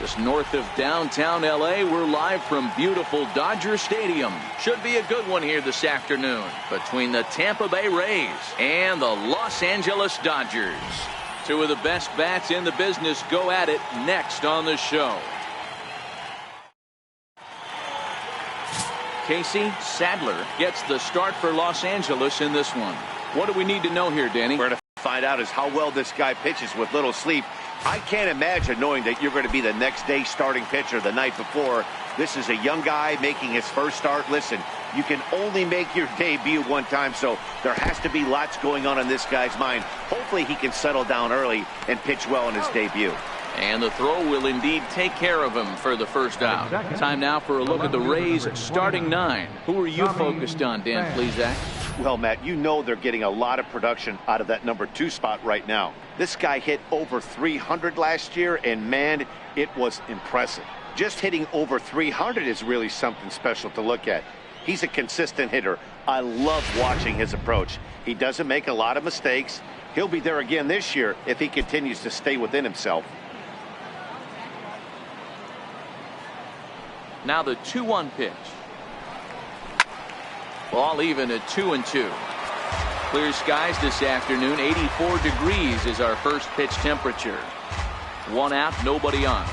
Just north of downtown LA, we're live from beautiful Dodger Stadium. Should be a good one here this afternoon between the Tampa Bay Rays and the Los Angeles Dodgers. Two of the best bats in the business go at it next on the show. Casey Sadler gets the start for Los Angeles in this one. What do we need to know here, Danny? We're going to find out is how well this guy pitches with little sleep. I can't imagine knowing that you're going to be the next day starting pitcher the night before. This is a young guy making his first start. Listen, you can only make your debut one time, so there has to be lots going on in this guy's mind. Hopefully he can settle down early and pitch well in his debut. And the throw will indeed take care of him for the first out. Time now for a look at the Rays starting nine. Who are you focused on, Dan Plesac? Well, Matt, you know they're getting a lot of production out of that number 2 spot right now. This guy hit over 300 last year, and man, it was impressive. Just hitting over 300 is really something special to look at. He's a consistent hitter. I love watching his approach. He doesn't make a lot of mistakes. He'll be there again this year if he continues to stay within himself. Now the 2-1 pitch. Ball even at 2-2. Clear skies this afternoon. 84 degrees is our first pitch temperature. 1 out, nobody on.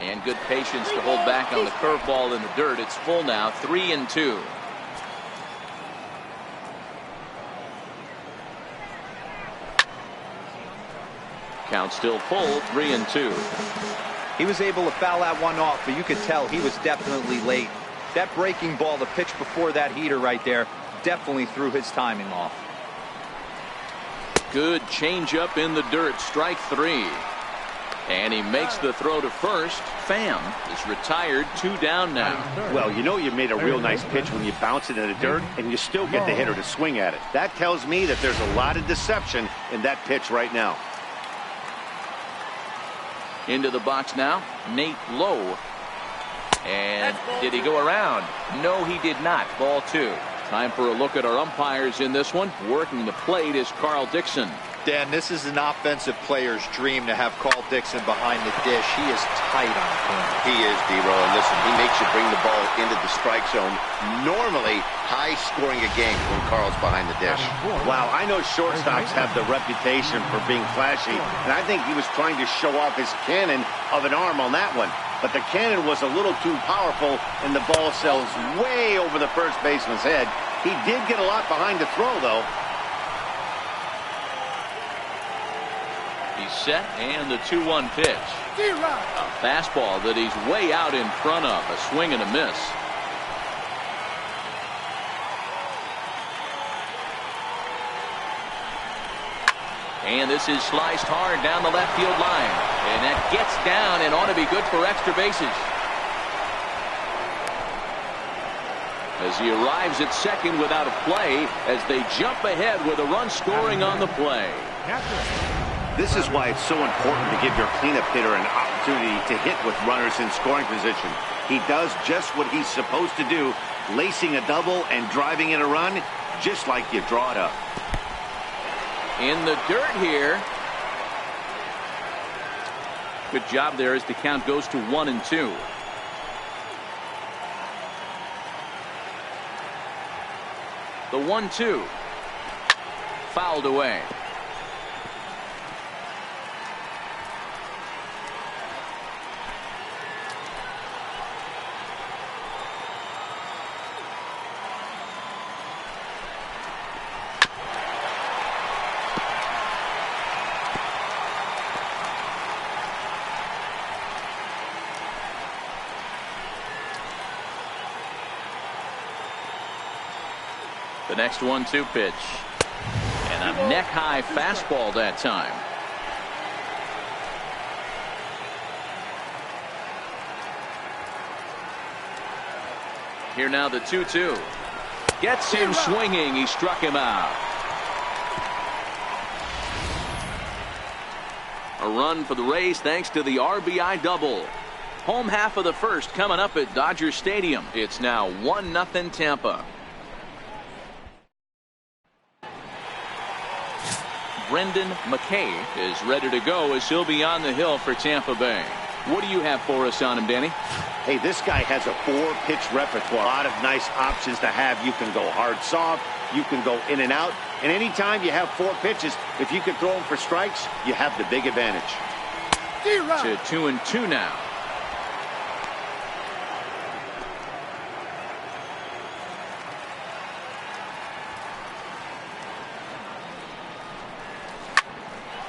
And good patience to hold back on the curveball in the dirt. It's full now, 3-2. Count still full, 3-2. He was able to foul that one off, but you could tell he was definitely late. That breaking ball, the pitch before that heater right there, definitely threw his timing off. Good changeup in the dirt, strike 3. And he makes the throw to first. Pham is retired, 2 down now. Well, you know you made a real nice pitch when you bounce it in the dirt and you still get the hitter to swing at it. That tells me that there's a lot of deception in that pitch right now. Into the box now, Nate Lowe. And did he go around? No, he did not. Ball 2. Time for a look at our umpires in this one. Working the plate is Carl Dixon. Dan, this is an offensive player's dream to have Carl Dixon behind the dish. He is tight on the corner. He is, D-Row. And listen, he makes you bring the ball into the strike zone. Normally, high scoring a game when Carl's behind the dish. Wow, I know shortstops have the reputation for being flashy, and I think he was trying to show off his cannon of an arm on that one. But the cannon was a little too powerful, and the ball sails way over the first baseman's head. He did get a lot behind the throw, though. He's set, and the 2-1 pitch. A fastball that he's way out in front of. A swing and a miss. And this is sliced hard down the left field line. And that gets down and ought to be good for extra bases. As he arrives at second without a play, as they jump ahead with a run scoring on the play. This is why it's so important to give your cleanup hitter an opportunity to hit with runners in scoring position. He does just what he's supposed to do, lacing a double and driving in a run, just like you draw it up. In the dirt here. Good job there as the count goes to 1-2. The 1-2. Fouled away. The next 1-2 pitch. And a neck-high fastball that time. Here now the 2-2. Gets him swinging. He struck him out. A run for the Rays thanks to the RBI double. Home half of the first coming up at Dodger Stadium. It's now 1-0 Tampa. Brendan McKay is ready to go as he'll be on the hill for Tampa Bay. What do you have for us on him, Danny? Hey, this guy has a 4-pitch repertoire. A lot of nice options to have. You can go hard, soft. You can go in and out. And anytime you have 4 pitches, if you can throw them for strikes, you have the big advantage. To 2-2 now.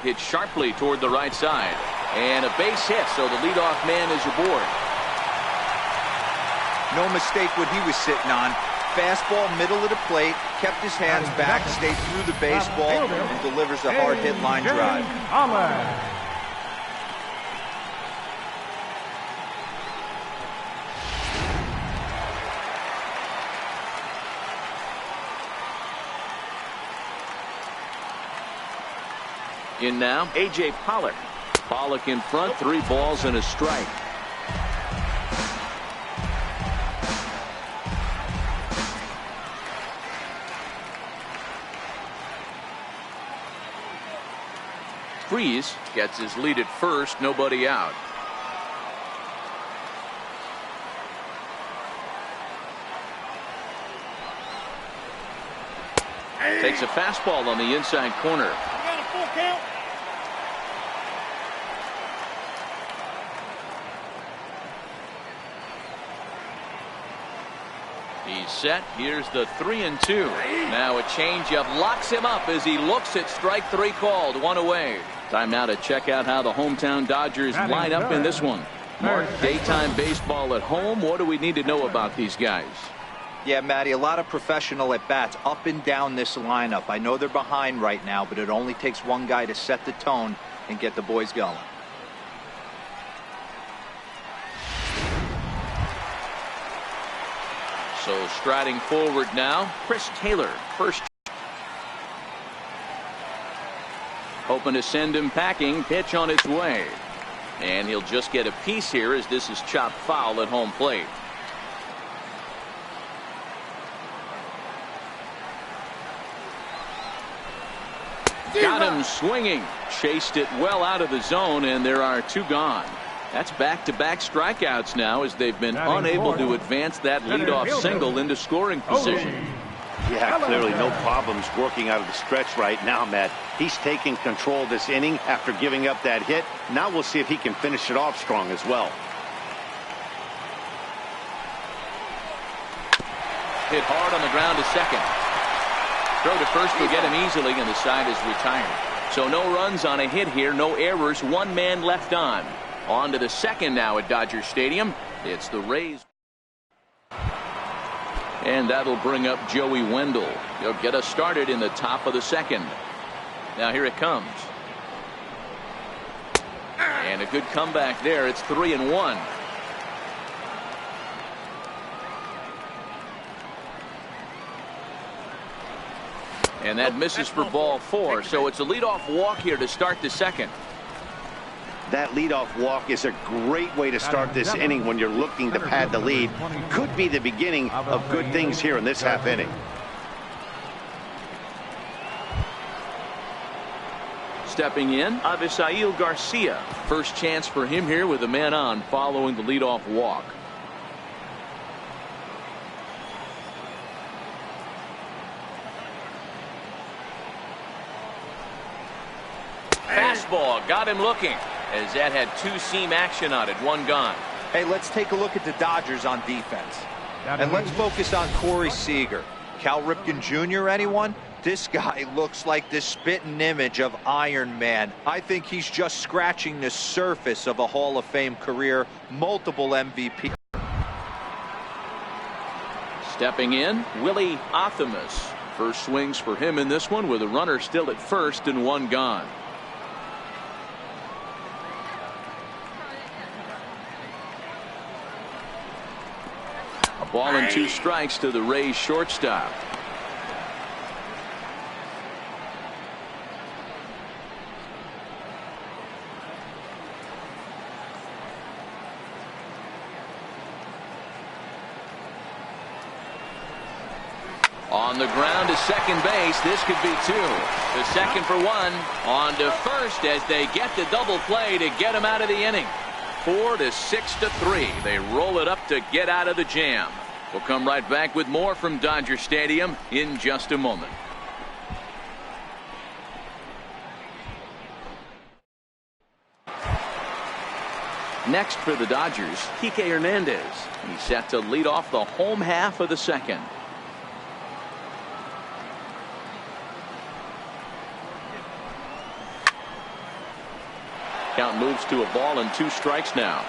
Hit sharply toward the right side. And a base hit, so the leadoff man is aboard. No mistake what he was sitting on. Fastball, middle of the plate, kept his hands back, stayed through the baseball, and delivers a hard hit line drive. In now, A.J. Pollock. Pollock in front, 3 balls and a strike. Freeze gets his lead at first, nobody out. Takes a fastball on the inside corner. He's set. Here's the 3-2. Now a changeup locks him up as he looks at strike 3 called. 1 away. Time now to check out how the hometown Dodgers line up in this one. Mark, daytime baseball at home. What do we need to know about these guys? Yeah, Matty, a lot of professional at-bats up and down this lineup. I know they're behind right now, but it only takes one guy to set the tone and get the boys going. So striding forward now, Chris Taylor, first. Hoping to send him packing. Pitch on its way. And he'll just get a piece here as this is chopped foul at home plate. Got him swinging. Chased it well out of the zone, and there are 2 gone. That's back-to-back strikeouts now as they've been unable to advance that leadoff single into scoring position. Yeah, clearly no problems working out of the stretch right now, Matt. He's taking control of this inning after giving up that hit. Now we'll see if he can finish it off strong as well. Hit hard on the ground to second. Throw to first will get him easily, and the side is retired. So no runs on a hit here, no errors, 1 man left on. On to the second now at Dodger Stadium. It's the Rays. And that'll bring up Joey Wendell. He'll get us started in the top of the second. Now here it comes. And a good comeback there. It's 3-1. And that misses for ball 4. So it's a leadoff walk here to start the second. That leadoff walk is a great way to start this inning when you're looking to pad the lead. Could be the beginning of good things here in this half inning. Stepping in, Avisail Garcia. First chance for him here with a man on following the leadoff walk. Fastball got him looking as that had 2-seam action on it. 1 gone. Hey, let's take a look at the Dodgers on defense. And let's focus on Corey Seager. Cal Ripken Jr., anyone? This guy looks like the spitting image of Iron Man. I think he's just scratching the surface of a Hall of Fame career. Multiple MVP. Stepping in, Willie Optimus. First swings for him in this one with a runner still at first and 1 gone. A ball and 2 strikes to the Rays shortstop. On the ground to second base. This could be two. The second for one. On to first as they get the double play to get him out of the inning. 4-6-3. They roll it up to get out of the jam. We'll come right back with more from Dodger Stadium in just a moment. Next for the Dodgers, Kike Hernandez. He's set to lead off the home half of the second. Count moves to a ball and 2 strikes now.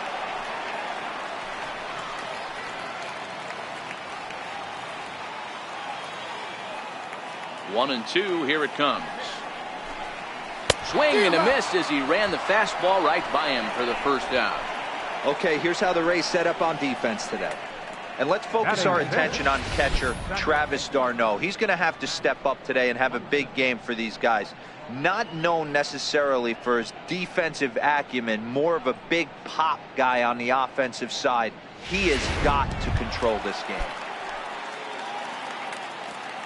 One and two. Here it comes. Swing and a miss as he ran the fastball right by him for the first out. Okay, here's how the Rays set up on defense today. And let's focus our attention on catcher Travis d'Arnaud. He's going to have to step up today and have a big game for these guys. Not known necessarily for his defensive acumen, more of a big pop guy on the offensive side. He has got to control this game.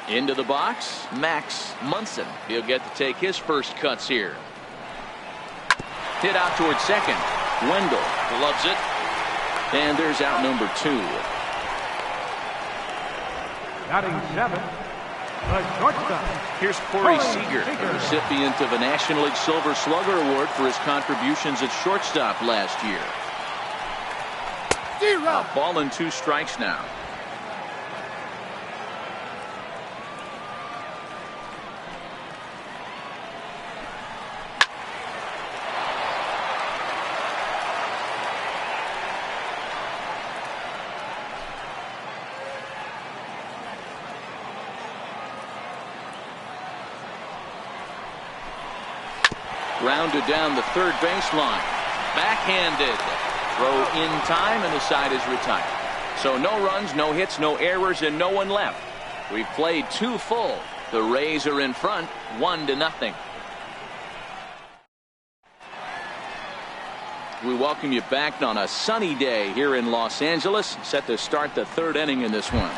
Into the box, Max Munson. He'll get to take his first cuts here. Hit out towards second. Wendell loves it. And there's out number 2. Batting 7, the shortstop. Here's Corey Seager, the recipient of a National League Silver Slugger Award for his contributions at shortstop last year. A ball and 2 strikes now. Rounded down the third baseline. Backhanded. Throw in time, and the side is retired. So no runs, no hits, no errors, and no one left. We've played 2 full. The Rays are in front, 1-0. We welcome you back on a sunny day here in Los Angeles. Set to start the 3rd inning in this one.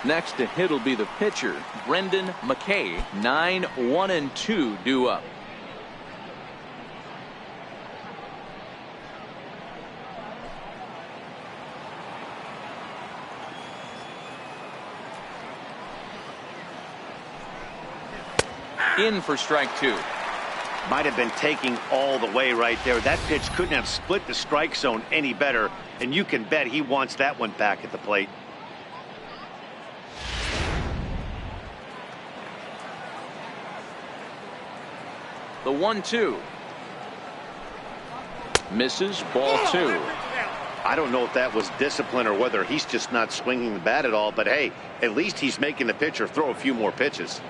Next to hit will be the pitcher, Brendan McKay. 9-1-2 due up. In for strike 2. Might have been taking all the way right there. That pitch couldn't have split the strike zone any better, and you can bet he wants that one back at the plate. The 1-2. Misses. Ball 2. I don't know if that was discipline or whether he's just not swinging the bat at all, but hey, at least he's making the pitcher throw a few more pitches.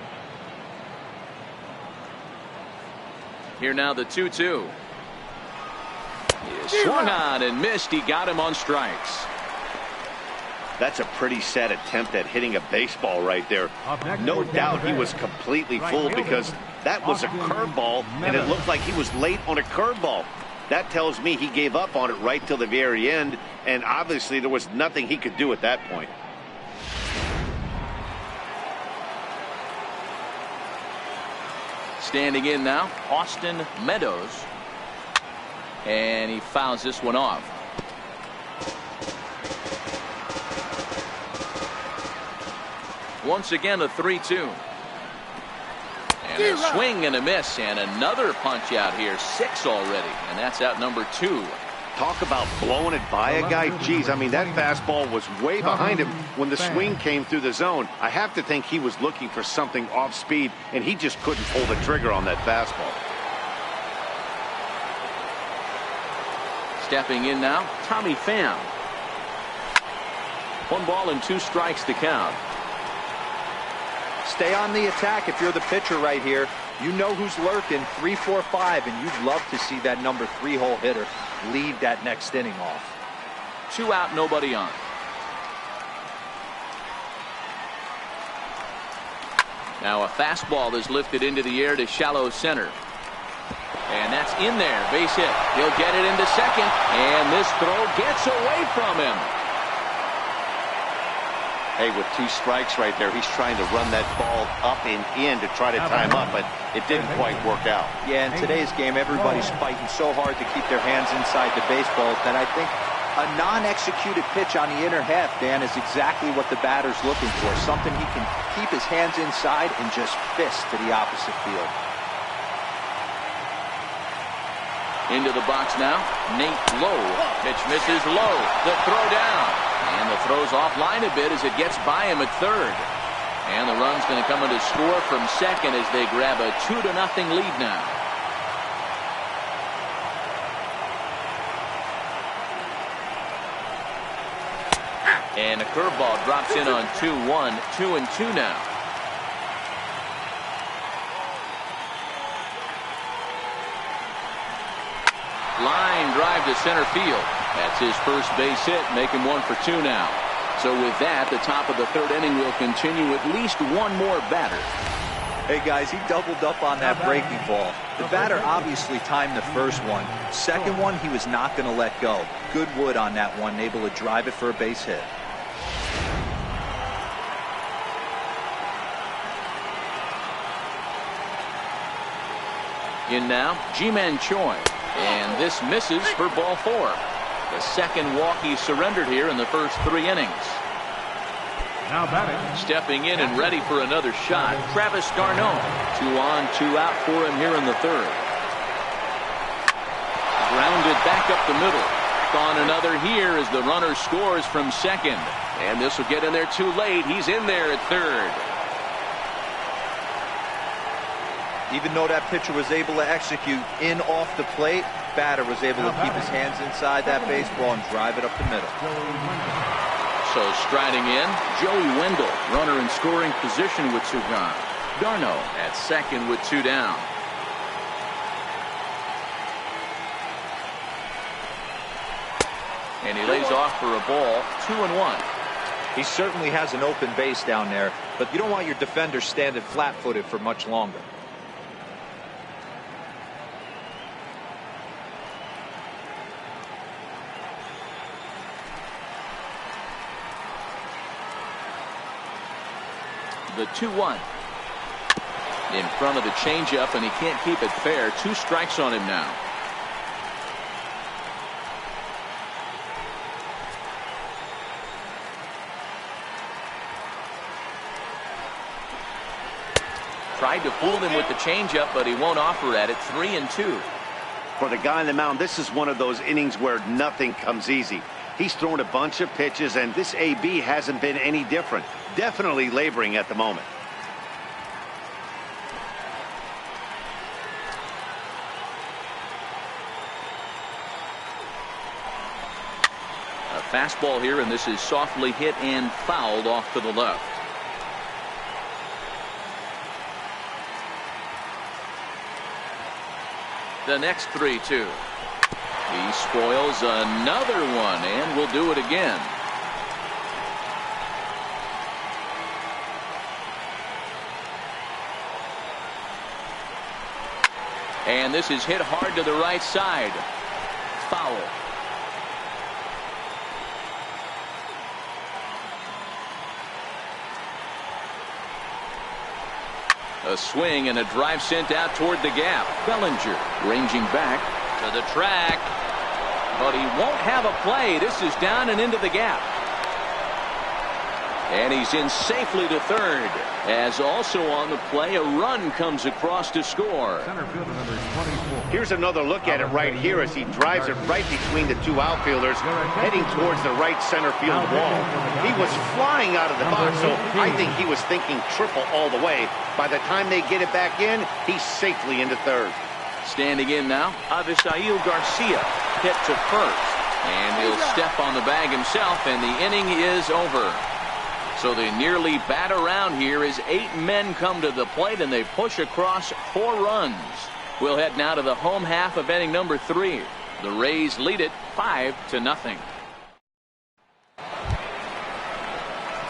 Here now the 2-2. He swung on and missed. He got him on strikes. That's a pretty sad attempt at hitting a baseball right there. No doubt he was completely fooled because that was a curveball and it looked like he was late on a curveball. That tells me he gave up on it right till the very end, and obviously there was nothing he could do at that point. Standing in now, Austin Meadows. And he fouls this one off. Once again, a 3-2. And a swing and a miss, and another punch out here. 6 already, and that's out number 2. Talk about blowing it by a guy. Geez, I mean, that fastball was way behind him when the swing came through the zone. I have to think he was looking for something off speed, and he just couldn't pull the trigger on that fastball. Stepping in now, Tommy Pham. 1 ball and 2 strikes to count. Stay on the attack if you're the pitcher right here. You know who's lurking, 3, 4, 5, and you'd love to see that number 3-hole hitter lead that next inning off. 2 out, nobody on. Now a fastball is lifted into the air to shallow center. And that's in there. Base hit. He'll get it into second. And this throw gets away from him. Hey, with 2 strikes right there, he's trying to run that ball up and in to try to time up, but it didn't quite work out. Yeah, in today's game, everybody's fighting so hard to keep their hands inside the baseball that I think a non-executed pitch on the inner half, Dan, is exactly what the batter's looking for. Something he can keep his hands inside and just fist to the opposite field. Into the box now, Nate Lowe. Pitch misses low. The throw down. And the throw's offline a bit as it gets by him at third. And the run's going to come in to score from second as they grab a 2-0 lead now. And a curveball drops in on 2-1, 2-2 now. Line drive to center field. That's his first base hit, making 1 for 2 now. So with that, the top of the third inning will continue at least one more batter. Hey guys, he doubled up on that breaking ball. The batter obviously timed the first one. Second one, he was not going to let go. Good wood on that one, able to drive it for a base hit. In now, Ji-Man Choi. And this misses for ball 4. The second walk he surrendered here in the first 3 innings. Now batting. Stepping in and ready for another shot, Travis d'Arnaud. 2 on, 2 out for him here in the third. Grounded back up the middle. On another here as the runner scores from second. And this will get in there too late. He's in there at third. Even though that pitcher was able to execute in off the plate, batter was able to keep his hands inside that baseball and drive it up the middle. So striding in, Joey Wendell, runner in scoring position with 2 gone. d'Arnaud at second with 2 down. And he lays off for a ball, 2-1. He certainly has an open base down there, but you don't want your defender standing flat-footed for much longer. The 2-1. In front of the changeup, and he can't keep it fair. 2 strikes on him now. Tried to fool him with the changeup, but he won't offer at it. 3-2. For the guy on the mound, this is one of those innings where nothing comes easy. He's thrown a bunch of pitches, and this AB hasn't been any different. Definitely laboring at the moment. A fastball here, and this is softly hit and fouled off to the left. The next 3-2. He spoils another one and will do it again. And this is hit hard to the right side. Foul. A swing and a drive sent out toward the gap. Bellinger ranging back to the track, but he won't have a play. This is down and into the gap. And he's in safely to third. As also on the play, a run comes across to score. Center fielder number 24. Here's another look at it right here as he drives it right between the 2 outfielders, heading towards the right center field wall. He was flying out of the box, so I think he was thinking triple all the way. By the time they get it back in, he's safely into third. Standing in now, Avisail Garcia hit to first. And he'll step on the bag himself, and the inning is over. So they nearly bat around here as 8 men come to the plate, and they push across 4 runs. We'll head now to the home half of inning number 3. The Rays lead it 5-0.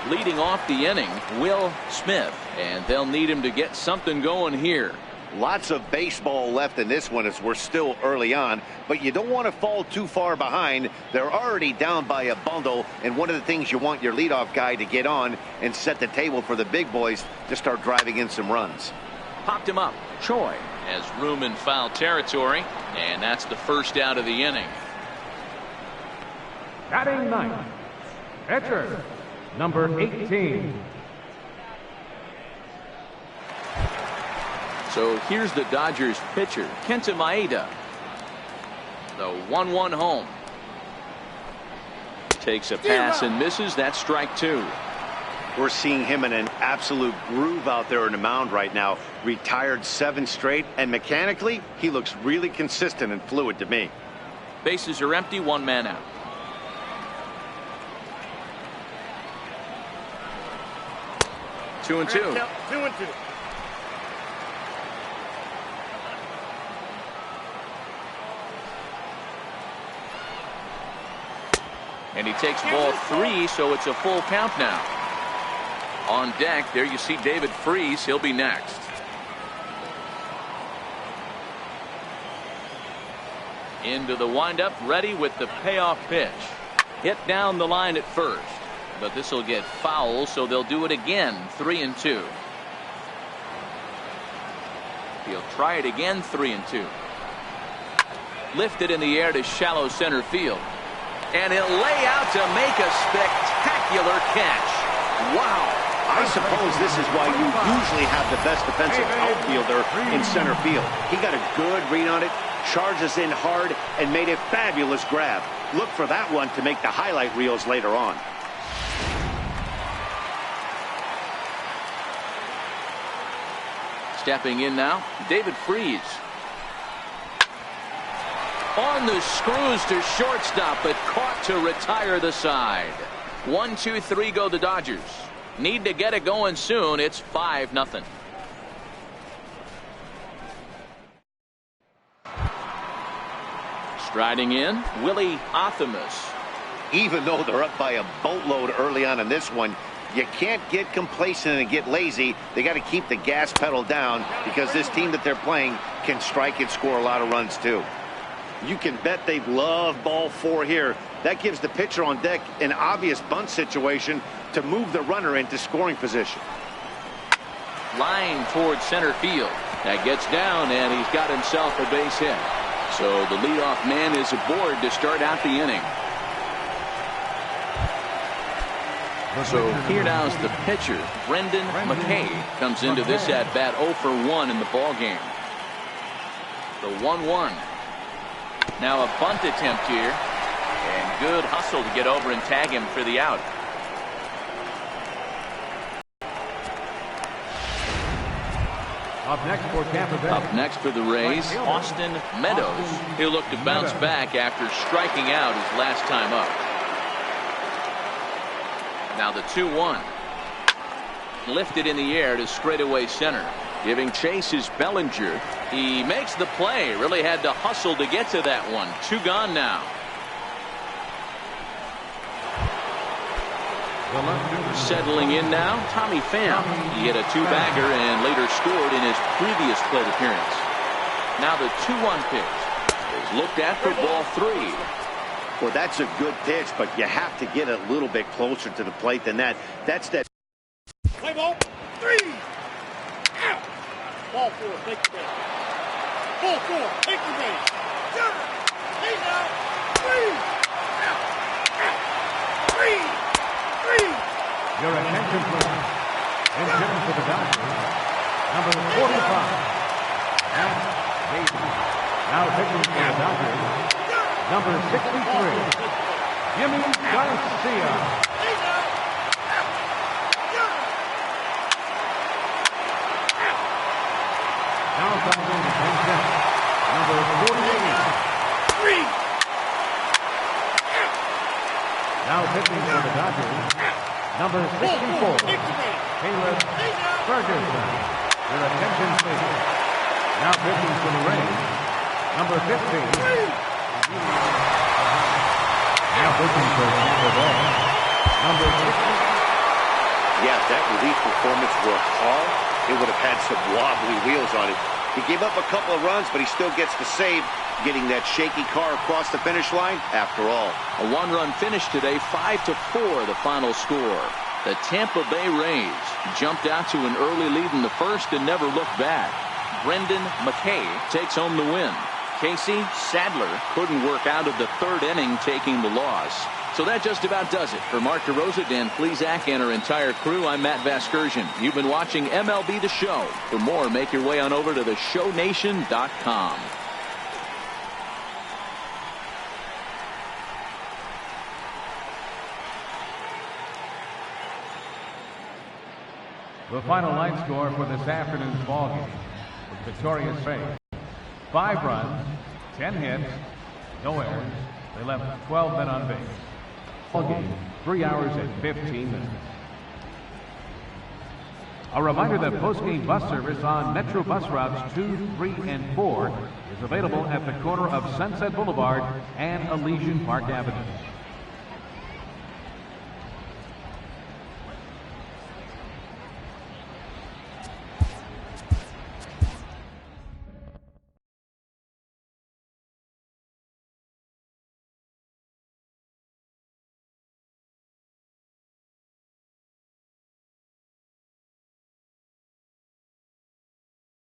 Leading off the inning, Will Smith, and they'll need him to get something going here. Lots of baseball left in this one as we're still early on, but you don't want to fall too far behind. They're already down by a bundle, and one of the things you want your leadoff guy to get on and set the table for the big boys to start driving in some runs. Popped him up. Choi has room in foul territory, and that's the first out of the inning. Batting ninth, pitcher, number 18. So here's the Dodgers pitcher, Kenta Maeda. The 1-1 home. Takes a pass and misses. That's strike two. We're seeing him in an absolute groove out there on the mound right now. Retired 7 straight, and mechanically, he looks really consistent and fluid to me. Bases are empty, 1 man out. Two and two. 2-2. And he takes ball 3, so it's a full count now. On deck, there you see David Freese. He'll be next. Into the windup, ready with the payoff pitch. Hit down the line at first, but this will get foul, so they'll do it again. 3-2. He'll try it again. 3-2. Lifted in the air to shallow center field. And he'll lay out to make a spectacular catch. Wow. I suppose this is why you usually have the best defensive outfielder in center field. He got a good read on it, charges in hard, and made a fabulous grab. Look for that one to make the highlight reels later on. Stepping in now, David Freese. On the screws to shortstop, but caught to retire the side. 1-2-3 go the Dodgers. Need to get it going soon. It's 5-0. Striding in, Willie Athamas. Even though they're up by a boatload early on in this one, you can't get complacent and get lazy. They got to keep the gas pedal down because this team that they're playing can strike and score a lot of runs too. You can bet they love ball 4 here. That gives the pitcher on deck an obvious bunt situation to move the runner into scoring position. Line towards center field. That gets down, and he's got himself a base hit. So the leadoff man is aboard to start out the inning. So here now is the pitcher, Brendan McKay, comes into this at bat 0 for 1 in the ball game. The 1-1. Now a bunt attempt here, and good hustle to get over and tag him for the out. Up next for Tampa Bay. Up next for the Rays, Austin Meadows. He'll look to bounce back after striking out his last time up. Now the 2-1. Lifted in the air to straightaway center. Giving chase is Bellinger. He makes the play. Really had to hustle to get to that one. 2 gone now. Settling in now, Tommy Pham. He hit a 2-bagger and later scored in his previous plate appearance. Now the 2-1 pitch is looked at for ball 3. Well, that's a good pitch, but you have to get a little bit closer to the plate than that. That's that. Play ball 3. Out. Ball 4. Take the base. Ball 4. Take the base. He's out. 3. Out. Out. 3. 3. Your attention, please. In hitting for the Dodgers, number 45. And Baby. Now pitching for the Dodgers, number 63. Jimmy Garcia. Now comes in the 10th, number 48. 3. Now pitching for the Dodgers, number 64. Caleb Ferguson. Your attention, please. Now pitching for the Rays, number 15. Now pitching for Tampa Bay, number 60. Yeah, if that relief performance were a car, it would have had some wobbly wheels on it. He gave up a couple of runs, but he still gets the save, getting that shaky car across the finish line after all. A one-run finish today, 5-4 the final score. The Tampa Bay Rays jumped out to an early lead in the first and never looked back. Brendan McKay takes home the win. Casey Sadler couldn't work out of the third inning, taking the loss. So that just about does it. For Mark DeRosa, Dan Plesac, and our entire crew, I'm Matt Vasgersian. You've been watching MLB The Show. For more, make your way on over to theshownation.com. The final line score for this afternoon's ballgame was victorious Rays. 5 runs, 10 hits, no errors. They left 12 men on base. Ballgame, 3 hours and 15 minutes. A reminder that postgame bus service on Metro bus routes 2, 3, and 4 is available at the corner of Sunset Boulevard and Elysian Park Avenue.